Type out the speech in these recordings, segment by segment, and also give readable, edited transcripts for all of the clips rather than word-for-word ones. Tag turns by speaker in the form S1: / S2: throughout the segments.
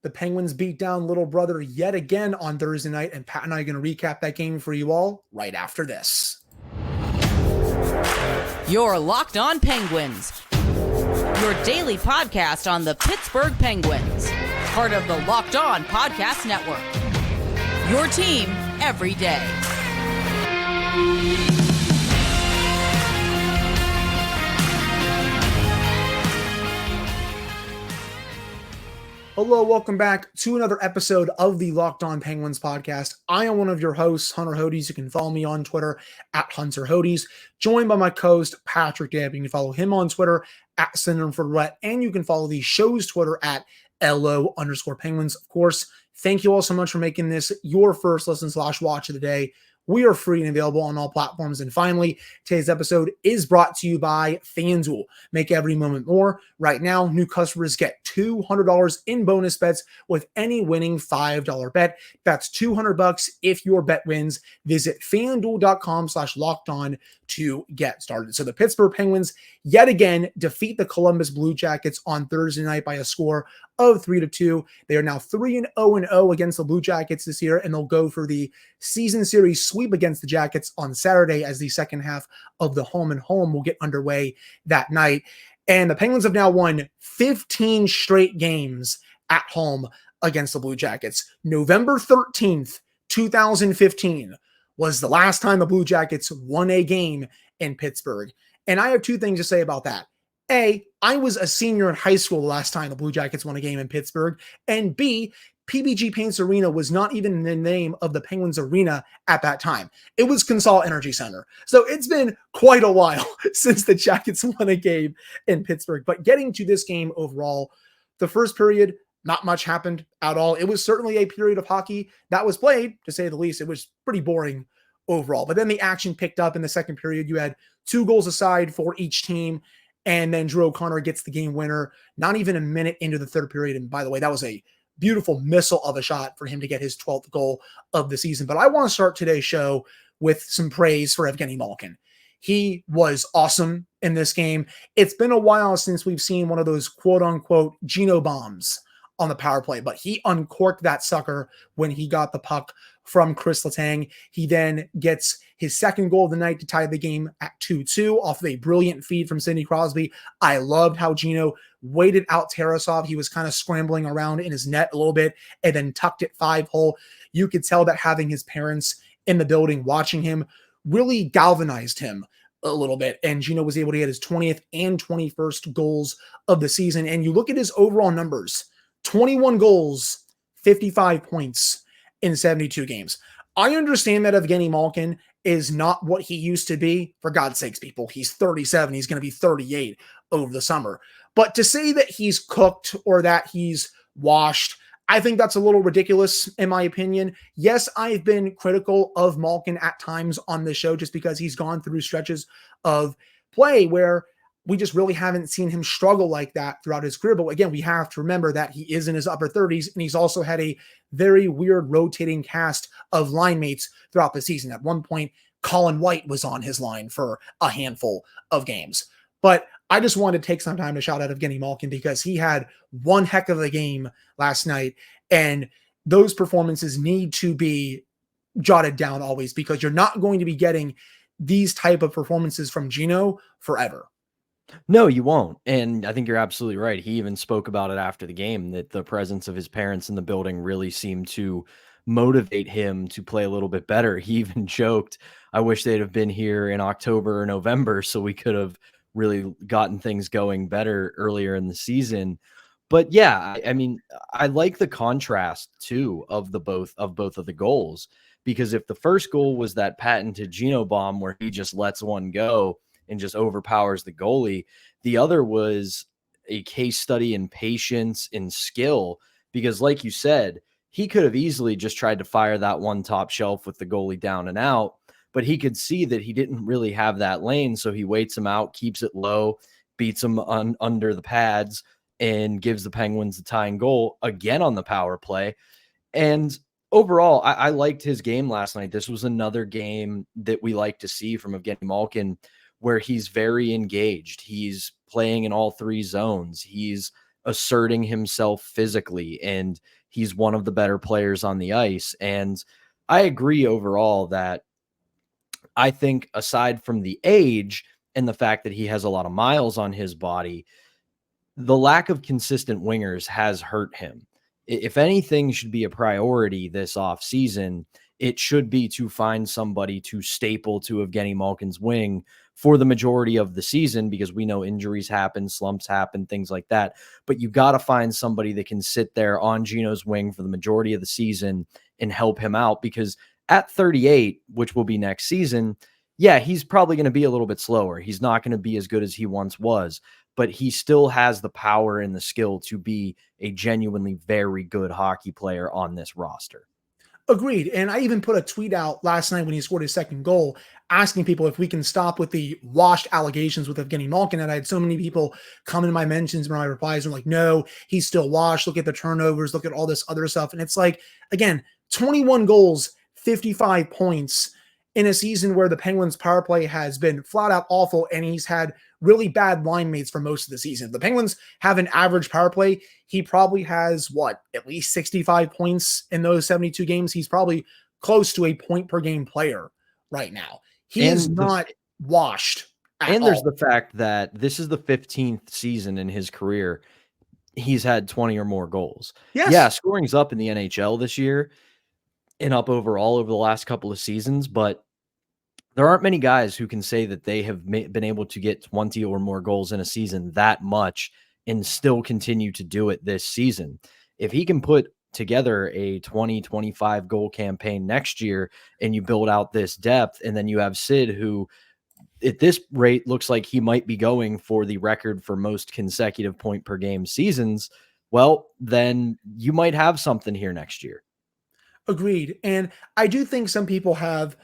S1: The Penguins beat down little brother yet again on Thursday night, and Pat and I are going to recap that game for you all right after this.
S2: You're Locked On Penguins, your daily podcast on the Pittsburgh Penguins, part of the Locked On Podcast Network. Your team every day.
S1: Hello, welcome back to another episode of the Locked On Penguins podcast. I am one of your hosts, Hunter Hodes. You can follow me on Twitter at Hunter Hodes, joined by my co-host, Patrick Dabb. You can follow him on Twitter at Syndrome for Rhett, and you can follow the show's Twitter at LO_Penguins. Of course, thank you all so much for making this your first listen/watch of the day. We are free and available on all platforms. And finally, today's episode is brought to you by FanDuel. Make every moment more. Right now, new customers get $200 in bonus bets with any winning $5 bet. That's $200 if your bet wins. Visit FanDuel.com/lockedon to get started. So the Pittsburgh Penguins yet again defeat the Columbus Blue Jackets on Thursday night by a score of 3-2. They are now 3-0 against the Blue Jackets this year, and they'll go for the season series sweep against the Jackets on Saturday as the second half of the home and home will get underway that night. And the Penguins have now won 15 straight games at home against the Blue Jackets. November 13th, 2015 was the last time the Blue Jackets won a game in Pittsburgh. And I have two things to say about that. A, I was a senior in high school the last time the Blue Jackets won a game in Pittsburgh. And B, PBG Paints Arena was not even in the name of the Penguins Arena at that time. It was Consol Energy Center. So it's been quite a while since the Jackets won a game in Pittsburgh. But getting to this game overall, the first period, not much happened at all. It was certainly a period of hockey that was played, to say the least. It was pretty boring overall. But then the action picked up in the second period. You had 2 goals aside for each team. And then Drew O'Connor gets the game winner, not even a minute into the third period. And by the way, that was a beautiful missile of a shot for him to get his 12th goal of the season. But I want to start today's show with some praise for Evgeni Malkin. He was awesome in this game. It's been a while since we've seen one of those quote-unquote Geno bombs on the power play, but he uncorked that sucker when he got the puck from Chris Letang. He then gets his second goal of the night to tie the game at 2-2 off of a brilliant feed from Sidney Crosby. I loved how Geno waited out Tarasov. He was kind of scrambling around in his net a little bit and then tucked it 5-hole. You could tell that having his parents in the building watching him really galvanized him a little bit. And Geno was able to get his 20th and 21st goals of the season. And you look at his overall numbers, 21 goals, 55 points in 72 games. I understand that Evgeni Malkin is not what he used to be. For God's sakes, people, he's 37. He's going to be 38 over the summer. But to say that he's cooked or that he's washed, I think that's a little ridiculous in my opinion. Yes, I've been critical of Malkin at times on this show just because he's gone through stretches of play where we just really haven't seen him struggle like that throughout his career. But again, we have to remember that he is in his upper 30s, and he's also had a very weird rotating cast of line mates throughout the season. At one point, Colin White was on his line for a handful of games. But I just wanted to take some time to shout out Evgeni Malkin because he had one heck of a game last night, and those performances need to be jotted down always because you're not going to be getting these type of performances from Geno forever.
S3: No, you won't. And I think you're absolutely right. He even spoke about it after the game that the presence of his parents in the building really seemed to motivate him to play a little bit better. He even joked, I wish they'd have been here in October or November so we could have really gotten things going better earlier in the season. But yeah, I mean, I like the contrast too of both of the goals, because if the first goal was that patented Geno bomb where he just lets one go and just overpowers the goalie, the other was a case study in patience and skill, because like you said, he could have easily just tried to fire that one top shelf with the goalie down and out, but he could see that he didn't really have that lane. So he waits him out, keeps it low, beats him under the pads, and gives the Penguins the tying goal again on the power play. And overall, I liked his game last night. This was another game that we like to see from Evgeni Malkin, where he's very engaged. He's playing in all 3 zones. He's asserting himself physically, and he's one of the better players on the ice. And I agree overall that I think aside from the age and the fact that he has a lot of miles on his body, the lack of consistent wingers has hurt him. If anything should be a priority this offseason, it should be to find somebody to staple to Evgeni Malkin's wing for the majority of the season, because we know injuries happen, slumps happen, things like that. But you got to find somebody that can sit there on Geno's wing for the majority of the season and help him out, because at 38, which will be next season, yeah, he's probably going to be a little bit slower. He's not going to be as good as he once was, but he still has the power and the skill to be a genuinely very good hockey player on this roster.
S1: Agreed. And I even put a tweet out last night when he scored his second goal, asking people if we can stop with the washed allegations with Evgeni Malkin. And I had so many people come in my mentions and my replies are like, no, he's still washed. Look at the turnovers. Look at all this other stuff. And it's like, again, 21 goals, 55 points in a season where the Penguins power play has been flat out awful, and he's had really bad line mates for most of the season. If the Penguins have an average power play, he probably has at least 65 points in those 72 games. He's probably close to a point per game player right now. He is not washed at
S3: and there's
S1: all.
S3: the fact that this is the 15th season in his career he's had 20 or more goals.
S1: Yes.
S3: Yeah, scoring's up in the NHL this year and up overall over the last couple of seasons, but there aren't many guys who can say that they have been able to get 20 or more goals in a season that much and still continue to do it this season. If he can put together a 20, 25 goal campaign next year and you build out this depth, and then you have Sid, who at this rate looks like he might be going for the record for most consecutive point per game seasons, well, then you might have something here next year.
S1: Agreed. And I do think some people have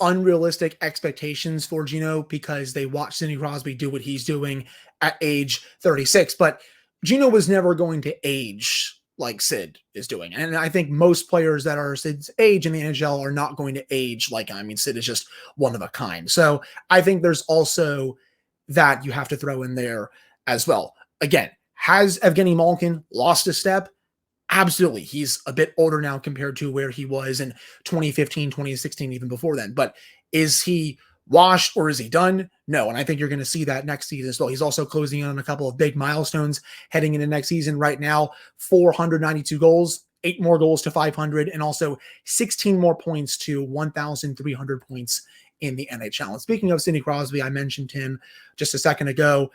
S1: unrealistic expectations for Geno because they watch Sidney Crosby do what he's doing at age 36. But Geno was never going to age like Sid is doing. And I think most players that are Sid's age in the NHL are not going to age like him. I mean, Sid is just one of a kind. So I think there's also that you have to throw in there as well. Again, has Evgeni Malkin lost a step? Absolutely. He's a bit older now compared to where he was in 2015, 2016, even before then. But is he washed or is he done? No. And I think you're going to see that next season as well. He's also closing in on a couple of big milestones heading into next season. Right now, 492 goals, 8 more goals to 500, and also 16 more points to 1,300 points in the NHL. And speaking of Sidney Crosby, I mentioned him just a second ago.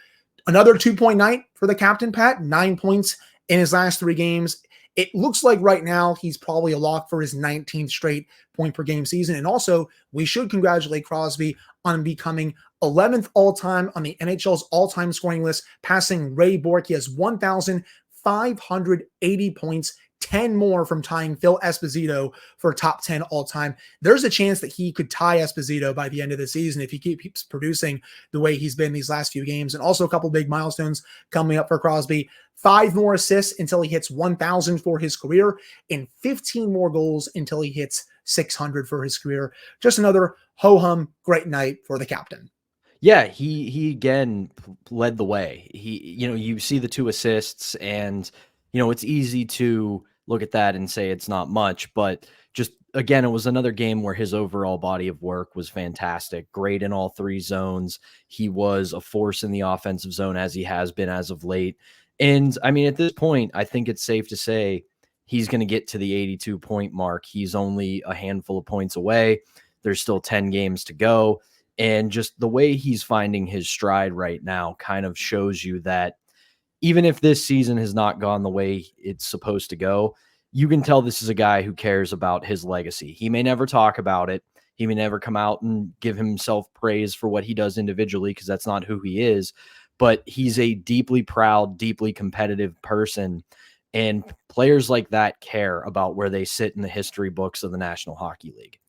S1: Another 2-point night for the captain, Pat, 9 points in his last 3 games. It looks like right now he's probably a lock for his 19th straight point per game season. And also, we should congratulate Crosby on becoming 11th all-time on the NHL's all-time scoring list, passing Ray Bourque. He has 1,580 points, 10 more from tying Phil Esposito for top 10 all-time. There's a chance that he could tie Esposito by the end of the season if he keeps producing the way he's been these last few games. And also a couple big milestones coming up for Crosby. 5 more assists until he hits 1,000 for his career, and 15 more goals until he hits 600 for his career. Just another ho-hum great night for the captain.
S3: Yeah, he again led the way. You see the 2 assists, and it's easy to look at that and say it's not much, but just again, it was another game where his overall body of work was fantastic. Great in all 3 zones. He was a force in the offensive zone, as he has been as of late. And I mean, at this point, I think it's safe to say he's going to get to the 82 point mark. He's only a handful of points away. There's still 10 games to go. And just the way he's finding his stride right now kind of shows you that even if this season has not gone the way it's supposed to go, you can tell this is a guy who cares about his legacy. He may never talk about it. He may never come out and give himself praise for what he does individually, because that's not who he is. But he's a deeply proud, deeply competitive person. And players like that care about where they sit in the history books of the National Hockey League.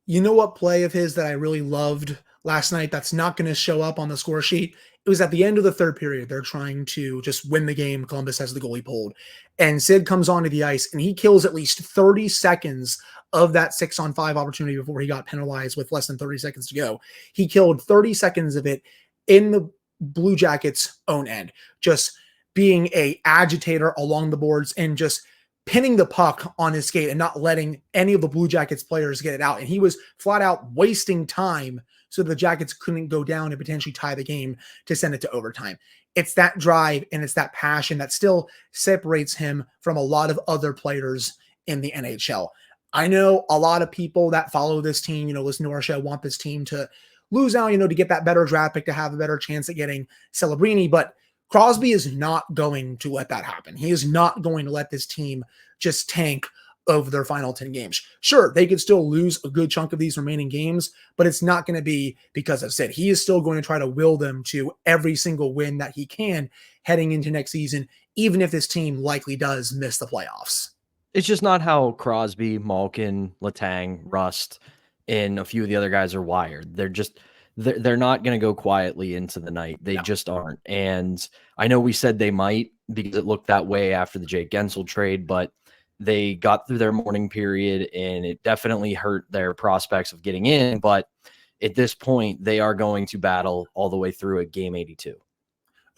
S1: You know what play of his that I really loved last night that's not going to show up on the score sheet? It was at the end of the third period. They're trying to just win the game. Columbus has the goalie pulled. And Sid comes onto the ice, and he kills at least 30 seconds of that 6-on-5 opportunity before he got penalized with less than 30 seconds to go. He killed 30 seconds of it in the Blue Jackets' own end. Just being a agitator along the boards and just pinning the puck on his skate and not letting any of the Blue Jackets players get it out. And he was flat out wasting time so the Jackets couldn't go down and potentially tie the game to send it to overtime. It's that drive and it's that passion that still separates him from a lot of other players in the NHL. I know a lot of people that follow this team, listen to our show, want this team to lose out, to get that better draft pick, to have a better chance at getting Celebrini, but Crosby is not going to let that happen. He is not going to let this team just tank over their final 10 games. Sure, they could still lose a good chunk of these remaining games, but it's not going to be because of Sid. He is still going to try to will them to every single win that he can heading into next season, even if this team likely does miss the playoffs.
S3: It's just not how Crosby, Malkin, Letang, Rust, and a few of the other guys are wired. They're not going to go quietly into the night. They just aren't. And I know we said they might because it looked that way after the Jake Gensel trade, but they got through their mourning period and it definitely hurt their prospects of getting in. But at this point, they are going to battle all the way through at game 82.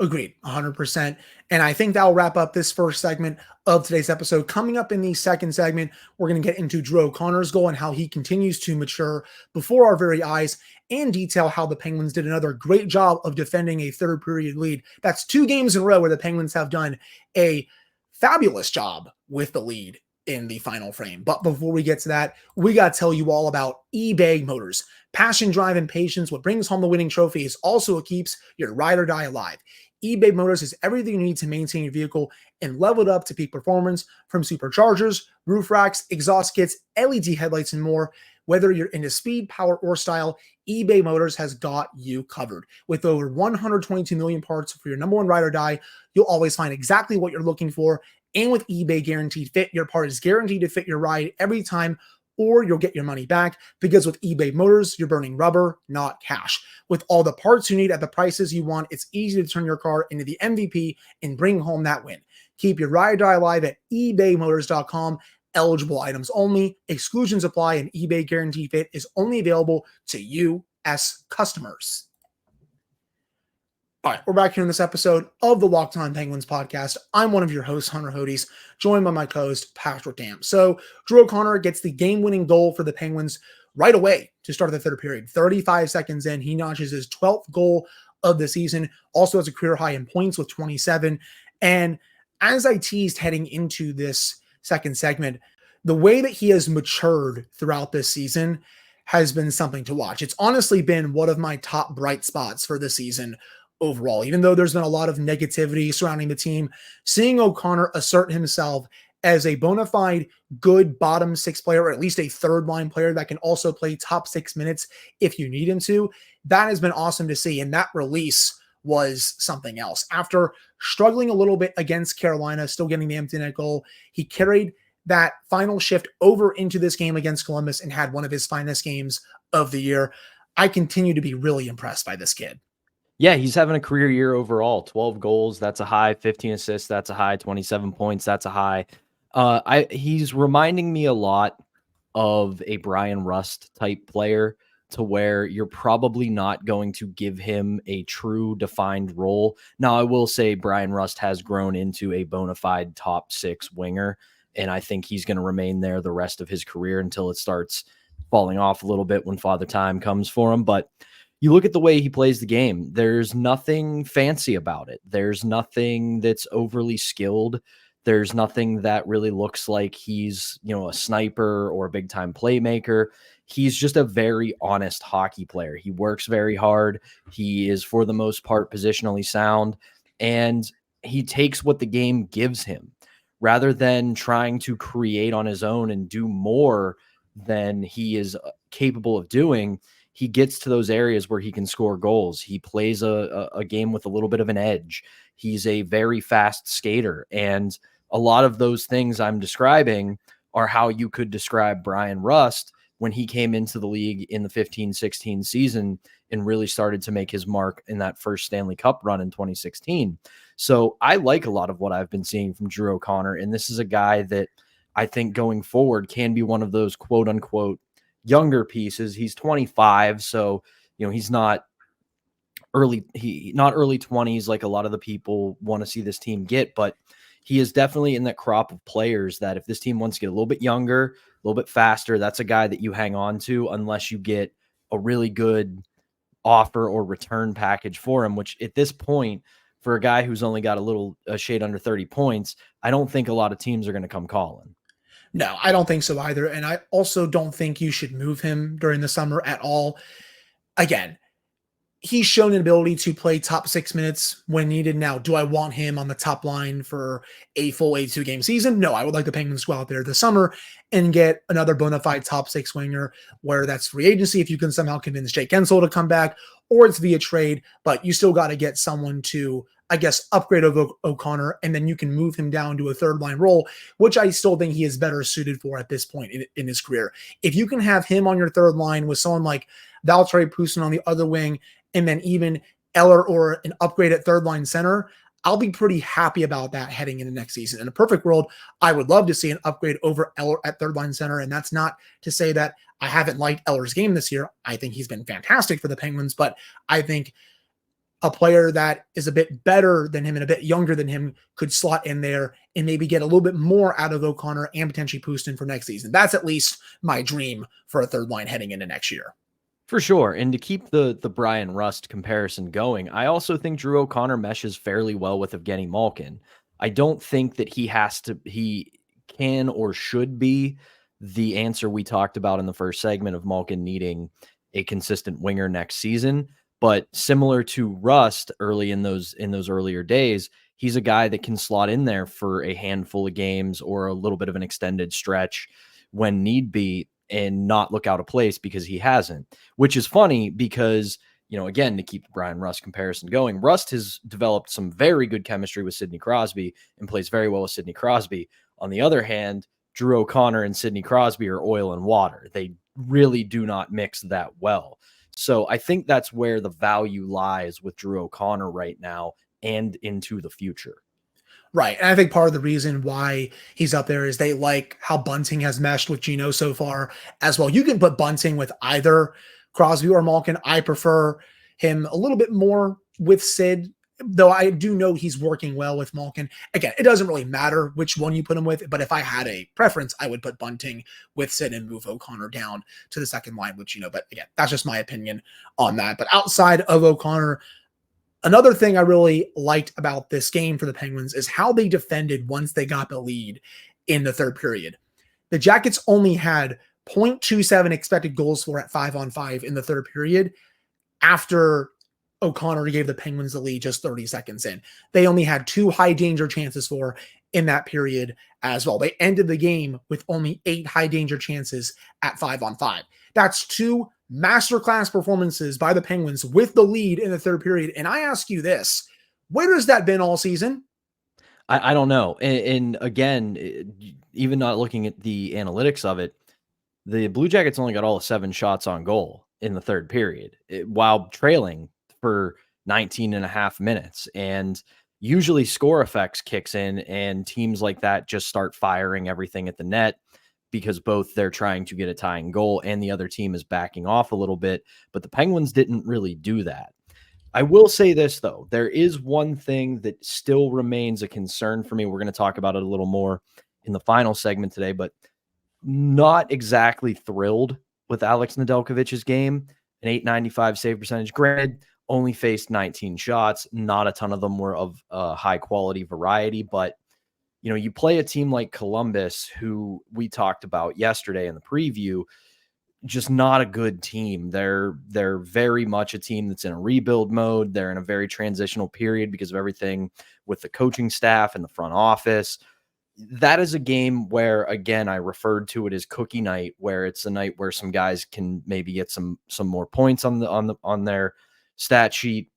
S1: Agreed, 100%. And I think that'll wrap up this first segment of today's episode. Coming up in the second segment, we're going to get into Drew O'Connor's goal and how he continues to mature before our very eyes, and detail how the Penguins did another great job of defending a third period lead. That's 2 games in a row where the Penguins have done a fabulous job with the lead in the final frame. But before we get to that, we got to tell you all about eBay Motors. Passion, drive, and patience, what brings home the winning trophy, is also what keeps your ride or die alive. eBay Motors is everything you need to maintain your vehicle and level it up to peak performance, from superchargers, roof racks, exhaust kits, LED headlights, and more. Whether you're into speed, power, or style, eBay Motors has got you covered. With over 122 million parts for your number one ride or die, you'll always find exactly what you're looking for. And with eBay Guaranteed Fit, your part is guaranteed to fit your ride every time, or you'll get your money back, because with eBay Motors, you're burning rubber, not cash. With all the parts you need at the prices you want, it's easy to turn your car into the MVP and bring home that win. Keep your ride or die alive at ebaymotors.com. Eligible items only. Exclusions apply, and eBay Guaranteed Fit is only available to U.S. customers. All right, we're back here in this episode of the Locked On Penguins podcast. I'm one of your hosts, Hunter Hodes, joined by my co-host, Patrick Dam. So Drew O'Connor gets the game-winning goal for the Penguins right away to start the third period. 35 seconds in, he notches his 12th goal of the season, also has a career high in points with 27. And as I teased heading into this second segment, the way that he has matured throughout this season has been something to watch. It's honestly been one of my top bright spots for the season overall. Even though there's been a lot of negativity surrounding the team, seeing O'Connor assert himself as a bona fide good bottom 6 player, or at least a third line player that can also play top 6 minutes if you need him to, that has been awesome to see. And that release was something else. After struggling a little bit against Carolina, still getting the empty net goal, he carried that final shift over into this game against Columbus and had one of his finest games of the year. I continue to be really impressed by this kid.
S3: Yeah, he's having a career year overall. 12 goals, that's a high. 15 assists, that's a high. 27 points, that's a high. He's reminding me a lot of a Brian Rust type player, to where you're probably not going to give him a true defined role. Now, I will say Brian Rust has grown into a bona fide top 6 winger, and I think he's going to remain there the rest of his career until it starts falling off a little bit when Father Time comes for him. But you look at the way he plays the game, there's nothing fancy about it. There's nothing that's overly skilled. There's nothing that really looks like he's, a sniper or a big time playmaker. He's just a very honest hockey player. He works very hard. He is, for the most part, positionally sound, and he takes what the game gives him rather than trying to create on his own and do more than he is capable of doing. He gets to those areas where he can score goals. He plays a game with a little bit of an edge. He's a very fast skater. And a lot of those things I'm describing are how you could describe Brian Rust when he came into the league in the 15-16 season and really started to make his mark in that first Stanley Cup run in 2016. So I like a lot of what I've been seeing from Drew O'Connor. And this is a guy that I think going forward can be one of those quote unquote younger pieces. He's 25. So, he's not not early 20s like a lot of the people want to see this team get, but he is definitely in that crop of players that if this team wants to get a little bit younger, a little bit faster, that's a guy that you hang on to unless you get a really good offer or return package for him, which at this point, for a guy who's only got a shade under 30 points, I don't think a lot of teams are going to come calling.
S1: No, I don't think so either. And I also don't think you should move him during the summer at all. Again, he's shown an ability to play top 6 minutes when needed. Now, do I want him on the top line for a full 82 game season? No, I would like the Penguins to go out there this summer and get another bona fide top 6 winger, where that's free agency if you can somehow convince Jake Gensel to come back, or it's via trade, but you still got to get someone to, I guess, upgrade O'Connor, and then you can move him down to a third line role, which I still think he is better suited for at this point in his career. If you can have him on your third line with someone like Valtteri Pustin on the other wing, and then even Eller or an upgraded third line center, I'll be pretty happy about that heading into next season. In a perfect world, I would love to see an upgrade over Eller at third line center. And that's not to say that I haven't liked Eller's game this year. I think he's been fantastic for the Penguins, but I think a player that is a bit better than him and a bit younger than him could slot in there and maybe get a little bit more out of O'Connor and potentially Pustin for next season. That's at least my dream for a third line heading into next year.
S3: For sure. And to keep the Brian Rust comparison going, I also think Drew O'Connor meshes fairly well with Evgeni Malkin. I don't think that he can or should be the answer we talked about in the first segment of Malkin needing a consistent winger next season. But similar to Rust early in those earlier days, he's a guy that can slot in there for a handful of games or a little bit of an extended stretch when need be, and not look out of place because he hasn't, which is funny because, again, to keep the Brian Rust comparison going, Rust has developed some very good chemistry with Sidney Crosby and plays very well with Sidney Crosby. On the other hand, Drew O'Connor and Sidney Crosby are oil and water. They really do not mix that well. So I think that's where the value lies with Drew O'Connor right now and into the future.
S1: Right. And I think part of the reason why he's up there is they like how Bunting has meshed with Geno so far as well. You can put Bunting with either Crosby or Malkin. I prefer him a little bit more with Sid, though I do know he's working well with Malkin. Again, it doesn't really matter which one you put him with, but if I had a preference, I would put Bunting with Sid and move O'Connor down to the second line with Geno. But again, that's just my opinion on that. But outside of O'Connor, another thing I really liked about this game for the Penguins is how they defended once they got the lead in the third period. The Jackets only had 0.27 expected goals for at 5-on-5 in the third period after O'Connor gave the Penguins the lead just 30 seconds in. They only had 2 high danger chances for in that period as well. They ended the game with only 8 high danger chances at 5-on-5. That's 2 masterclass performances by the Penguins with the lead in the third period. And I ask you this, where has that been all season?
S3: I don't know. And again, even not looking at the analytics of it, the Blue Jackets only got all 7 shots on goal in the third period while trailing for 19 and a half minutes. And usually score effects kicks in and teams like that just start firing everything at the net, because both they're trying to get a tying goal and the other team is backing off a little bit. But the Penguins didn't really do that. I will say this, though. There is one thing that still remains a concern for me. We're going to talk about it a little more in the final segment today, but not exactly thrilled with Alex Nedeljkovic's game. An .895 save percentage. Granted, only faced 19 shots. Not a ton of them were of high quality variety, but you play a team like Columbus, who we talked about yesterday in the preview, just not a good team. They're very much a team that's in a rebuild mode. They're in a very transitional period because of everything with the coaching staff and the front office. That is a game where, again, I referred to it as cookie night, where it's a night where some guys can maybe get some more points on their stat sheet.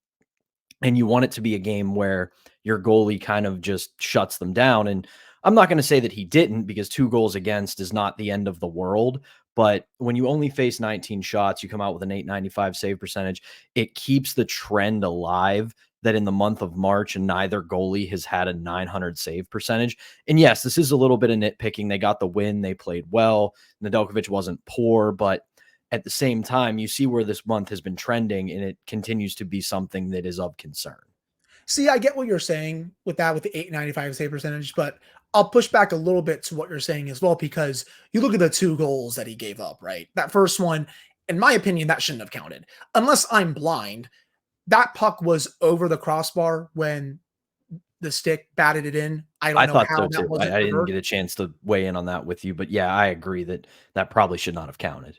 S3: And you want it to be a game where your goalie kind of just shuts them down. And I'm not going to say that he didn't, because 2 goals against is not the end of the world. But when you only face 19 shots, you come out with an .895 save percentage. It keeps the trend alive that in the month of March, neither goalie has had a .900 save percentage. And yes, this is a little bit of nitpicking. They got the win. They played well. Nedeljkovic wasn't poor, but at the same time, you see where this month has been trending, and it continues to be something that is of concern.
S1: See, I get what you're saying with that, with the 895 save percentage, but I'll push back a little bit to what you're saying as well, because you look at the 2 goals that he gave up, right? That first one, in my opinion, that shouldn't have counted. Unless I'm blind, that puck was over the crossbar when the stick batted it in. I don't
S3: I
S1: know
S3: thought
S1: how
S3: so
S1: that
S3: too.
S1: wasn't
S3: I didn't
S1: reversed.
S3: get a chance to weigh in on that with you, but yeah, I agree that that probably should not have counted.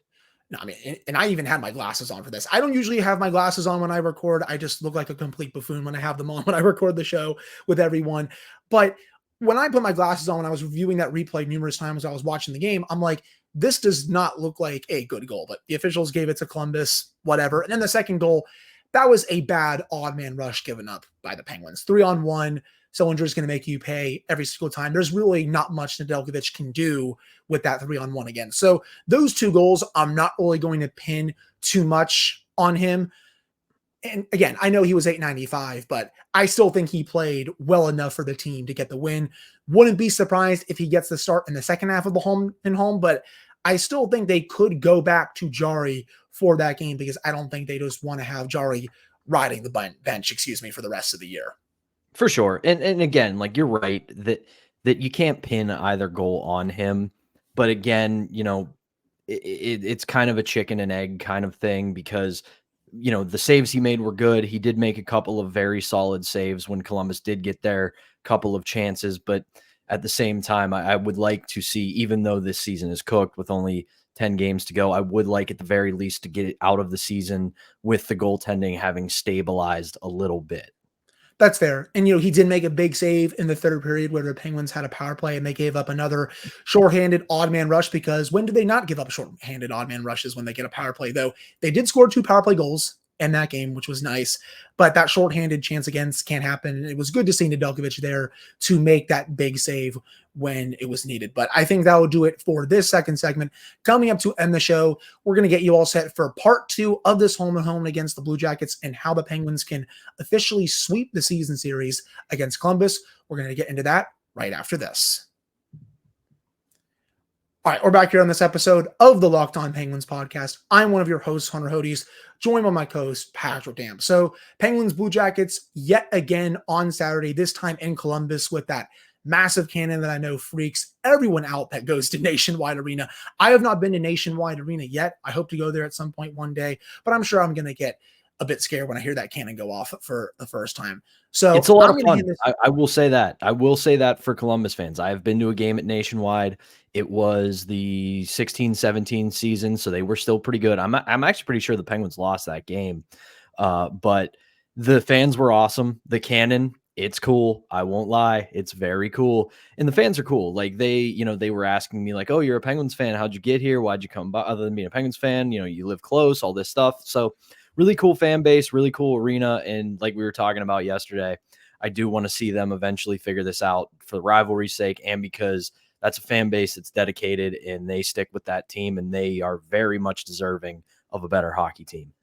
S1: No, I mean, and I even had my glasses on for this. I don't usually have my glasses on when I record. I just look like a complete buffoon when I have them on when I record the show with everyone. But when I put my glasses on, when I was reviewing that replay numerous times, I was watching the game, I'm like, this does not look like a good goal. But the officials gave it to Columbus, whatever. And then the second goal, that was a bad odd man rush given up by the Penguins. 3-on-1. Sillinger is going to make you pay every single time. There's really not much Nedeljkovic can do with that 3-on-1 again. So those 2 goals, I'm not really going to pin too much on him. And again, I know he was 895, but I still think he played well enough for the team to get the win. Wouldn't be surprised if he gets the start in the second half of the home, but I still think they could go back to Jari for that game, because I don't think they just want to have Jari riding the bench, for the rest of the year.
S3: For sure. And again, like, you're right that you can't pin either goal on him. But again, it's kind of a chicken and egg kind of thing, because, the saves he made were good. He did make a couple of very solid saves when Columbus did get their couple of chances. But at the same time, I would like to see, even though this season is cooked with only 10 games to go, I would like at the very least to get it out of the season with the goaltending having stabilized a little bit.
S1: That's fair. And, he did make a big save in the third period where the Penguins had a power play and they gave up another shorthanded odd man rush, because when do they not give up shorthanded odd man rushes when they get a power play? Though they did score 2 power play goals in that game, which was nice, but that shorthanded chance against can't happen. And it was good to see Nedeljkovic there to make that big save when it was needed. But I think that will do it for this second segment. Coming up to end the show, we're going to get you all set for part 2 of this home and home against the Blue Jackets and how the Penguins can officially sweep the season series against Columbus. We're going to get into that right after this. All right, we're back here on this episode of the Locked On Penguins podcast. I'm one of your hosts, Hunter Hodes, joined by my co-host, Patrick Dam. So, Penguins Blue Jackets yet again on Saturday, this time in Columbus, with that massive cannon that I know freaks everyone out that goes to Nationwide Arena. I have not been to Nationwide Arena yet. I hope to go there at some point one day, but I'm sure I'm going to get a bit scared when I hear that cannon go off for the first time. So
S3: it's a lot of fun. I will say that. I will say that for Columbus fans. I have been to a game at Nationwide. It was the 16-17 season, so they were still pretty good. I'm actually pretty sure the Penguins lost that game. But the fans were awesome. The cannon, it's cool. I won't lie. It's very cool. And the fans are cool. Like, they were asking me like, "Oh, you're a Penguins fan. How'd you get here? Why'd you come by? Other than being a Penguins fan, you live close, all this stuff." So really cool fan base, really cool arena. And like we were talking about yesterday, I do want to see them eventually figure this out for the rivalry's sake, and because that's a fan base that's dedicated and they stick with that team, and they are very much deserving of a better hockey team.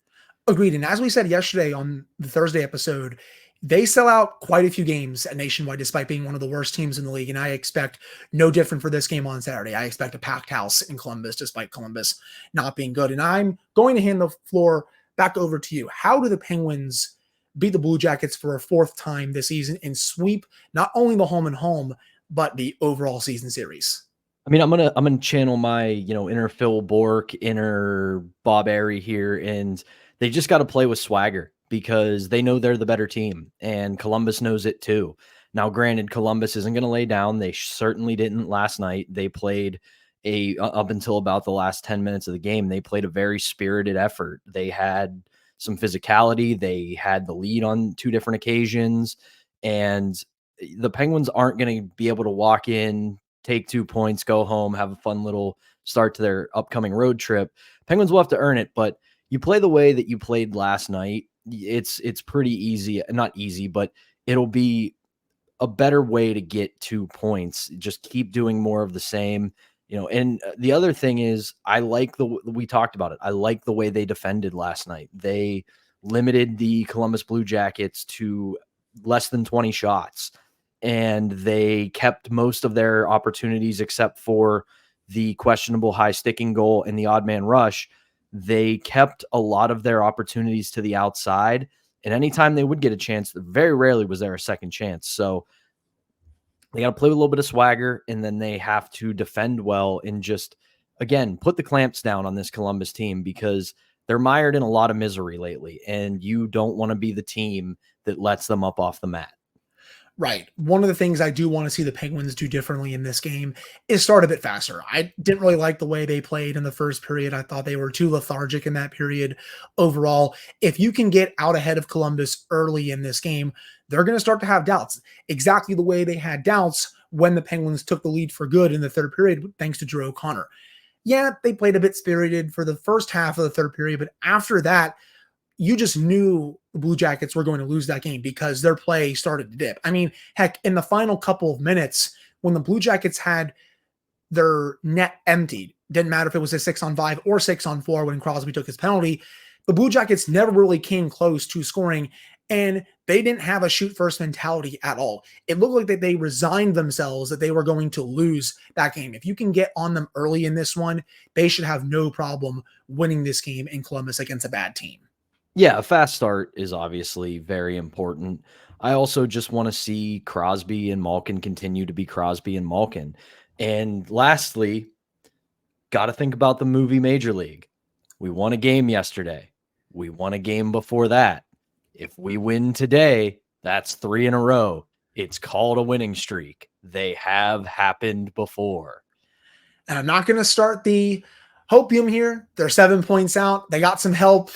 S1: Agreed. And as we said yesterday on the Thursday episode, they sell out quite a few games at Nationwide, despite being one of the worst teams in the league. And I expect no different for this game on Saturday. I expect a packed house in Columbus, despite Columbus not being good. And I'm going to hand the floor back over to you. How do the Penguins beat the Blue Jackets for a 4th time this season and sweep not only the home and home, but the overall season series?
S3: I mean, I'm gonna channel my inner Phil Bork, inner Bob Airy here, and they just got to play with swagger, because they know they're the better team, and Columbus knows it too. Now, granted, Columbus isn't going to lay down. They certainly didn't last night. They played up until about the last 10 minutes of the game, they played a very spirited effort. They had some physicality. They had the lead on 2 different occasions, and the Penguins aren't going to be able to walk in, take 2 points, go home, have a fun little start to their upcoming road trip. Penguins will have to earn it, but you play the way that you played last night, it's pretty easy. Not easy, but it'll be a better way to get 2 points. Just keep doing more of the same. And the other thing is, we talked about it. I like the way they defended last night. They limited the Columbus Blue Jackets to less than 20 shots, and they kept most of their opportunities except for the questionable high sticking goal and the odd man rush they kept a lot of their opportunities to the outside. And anytime they would get a chance, very rarely was there a second chance. So they got to play with a little bit of swagger, and then they have to defend well and just, again, put the clamps down on this Columbus team, because they're mired in a lot of misery lately, and you don't want to be the team that lets them up off the mat.
S1: Right. One of the things I do want to see the Penguins do differently in this game is start a bit faster. I didn't really like the way they played in the first period. I thought they were too lethargic in that period overall. If you can get out ahead of Columbus early in this game, they're going to start to have doubts. Exactly the way they had doubts when the Penguins took the lead for good in the third period, thanks to Drew O'Connor. Yeah, they played a bit spirited for the first half of the third period, but after that, you just knew the Blue Jackets were going to lose that game because their play started to dip. I mean, heck, in the final couple of minutes, when the Blue Jackets had their net emptied, didn't matter if it was a 6-on-5 or 6-on-4 when Crosby took his penalty, the Blue Jackets never really came close to scoring, and they didn't have a shoot-first mentality at all. It looked like that they resigned themselves that they were going to lose that game. If you can get on them early in this one, they should have no problem winning this game in Columbus against a bad team.
S3: Yeah, a fast start is obviously very important. I also just want to see Crosby and Malkin continue to be Crosby and Malkin. And lastly, got to think about the movie Major League. We won a game yesterday. We won a game before that. If we win today, that's 3 in a row. It's called a winning streak. They have happened before.
S1: And I'm not going to start the hopium here. They're 7 points out. They got some help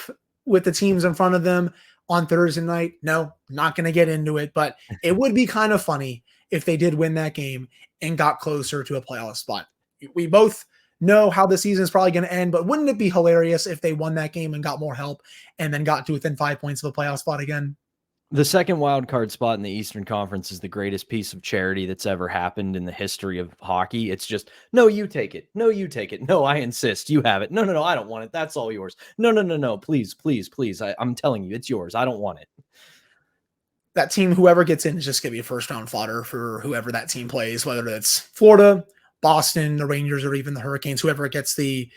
S1: with the teams in front of them on Thursday night. No, not going to get into it, but it would be kind of funny if they did win that game and got closer to a playoff spot. We both know how the season is probably going to end, but wouldn't it be hilarious if they won that game and got more help and then got to within 5 points of a playoff spot again?
S3: The second wild card spot in the Eastern Conference is the greatest piece of charity that's ever happened in the history of hockey. It's just, no, you take it. No, you take it. No, I insist. You have it. No, I don't want it. That's all yours. No. Please. I'm telling you, it's yours. I don't want it.
S1: That team, whoever gets in, is just going to be a first-round fodder for whoever that team plays, whether it's Florida, Boston, the Rangers, or even the Hurricanes, whoever gets the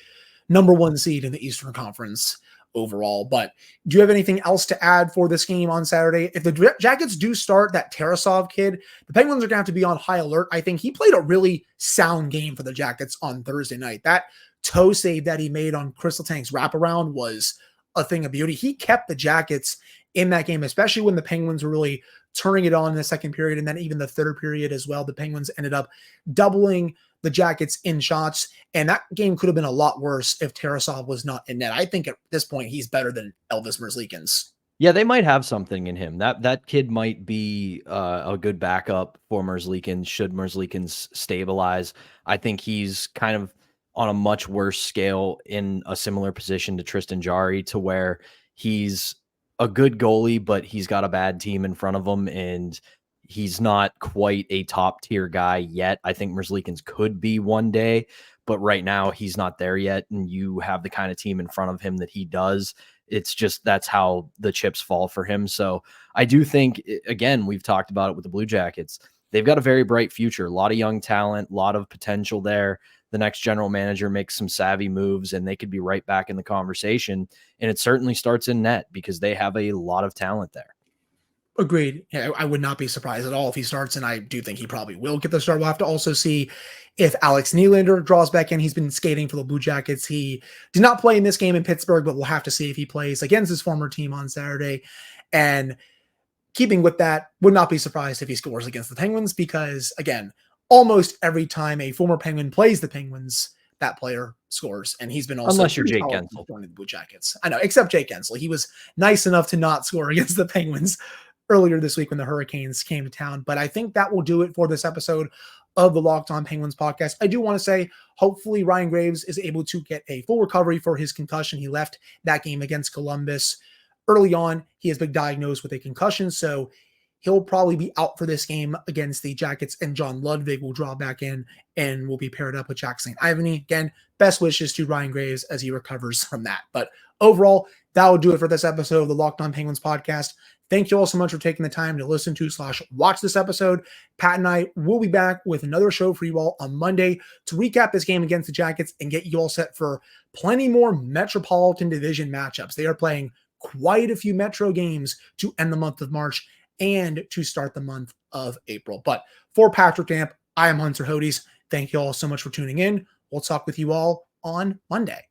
S1: number 1 seed in the Eastern Conference overall. But do you have anything else to add for this game on Saturday? If the Jackets do start that Tarasov kid, the Penguins are going to have to be on high alert. I think he played a really sound game for the Jackets on Thursday night. That toe save that he made on Crystal Tank's wraparound was a thing of beauty. He kept the Jackets in that game, especially when the Penguins were really turning it on in the second period, and then even the third period as well. The Penguins ended up doubling the Jackets in shots, and that game could have been a lot worse if Tarasov was not in net. I think at this point he's better than Elvis Merzlikins.
S3: Yeah, they might have something in him. That kid might be a good backup for Merzlikins should Merzlikins stabilize. I think he's kind of on a much worse scale in a similar position to Tristan Jarry, to where he's a good goalie, but he's got a bad team in front of him, and he's not quite a top tier guy yet. I think Merzlikins could be one day, but right now he's not there yet. And you have the kind of team in front of him that he does. It's just, that's how the chips fall for him. So I do think, again, we've talked about it with the Blue Jackets. They've got a very bright future, a lot of young talent, a lot of potential there. The next general manager makes some savvy moves and they could be right back in the conversation. And it certainly starts in net because they have a lot of talent there.
S1: Agreed. Yeah, I would not be surprised at all if he starts, and I do think he probably will get the start. We'll have to also see if Alex Nylander draws back in. He's been skating for the Blue Jackets. He did not play in this game in Pittsburgh, but we'll have to see if he plays against his former team on Saturday. And keeping with that, would not be surprised if he scores against the Penguins because, again, almost every time a former Penguin plays the Penguins, that player scores. And he's been also,
S3: unless you're Jake Gensel,
S1: joining the Blue Jackets. I know, except Jake Gensel. He was nice enough to not score against the Penguins earlier this week when the Hurricanes came to town. But I think that will do it for this episode of the Locked On Penguins podcast. I do want to say, hopefully Ryan Graves is able to get a full recovery for his concussion. He left that game against Columbus early on. He has been diagnosed with a concussion, so he'll probably be out for this game against the Jackets, and John Ludwig will draw back in and will be paired up with Jack St. Ivany. Again, best wishes to Ryan Graves as he recovers from that. But overall, that will do it for this episode of the Locked On Penguins podcast. Thank you all so much for taking the time to listen to / watch this episode. Pat and I will be back with another show for you all on Monday to recap this game against the Jackets and get you all set for plenty more Metropolitan Division matchups. They are playing quite a few Metro games to end the month of March and to start the month of April. But for Patrick Damp, I am Hunter Hodes. Thank you all so much for tuning in. We'll talk with you all on Monday.